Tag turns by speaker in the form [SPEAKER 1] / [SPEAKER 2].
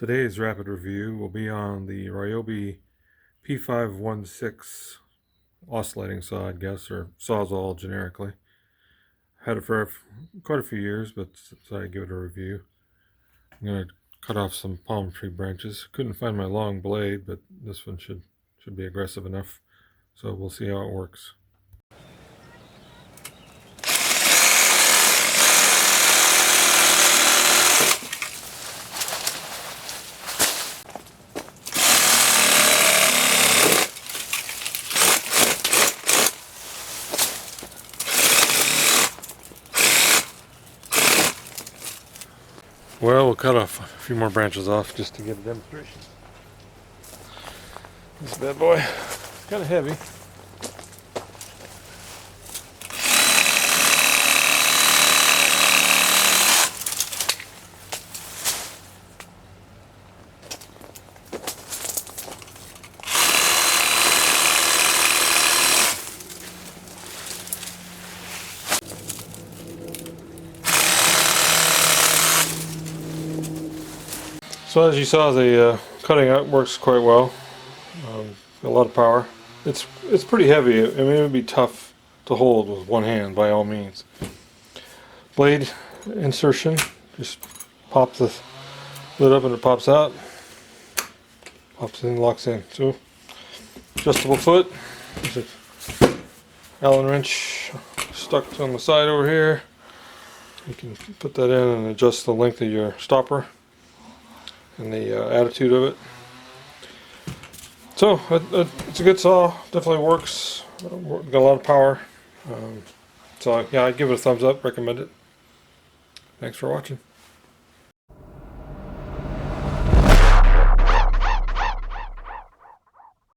[SPEAKER 1] Today's rapid review will be on the Ryobi P516 oscillating saw, I guess, or Sawzall generically. Had it for quite a few years, but decided to give it a review. I'm going to cut off some palm tree branches. Couldn't find my long blade, but this one should be aggressive enough. So we'll see how it works. Well, we'll cut off a few more branches off just to get a demonstration. This bad boy, it's kind of heavy. So as you saw, the cutting out works quite well. A lot of power. It's pretty heavy. I mean, it would be tough to hold with one hand by all means. Blade insertion, just pop the lid up and it pops out. Pops in, locks in. So adjustable foot. There's an Allen wrench stuck on the side over here. You can put that in and adjust the length of your stopper and the attitude of it. So it's a good saw, definitely works, got a lot of power. So yeah, I'd give it a thumbs up, recommend it. Thanks for watching.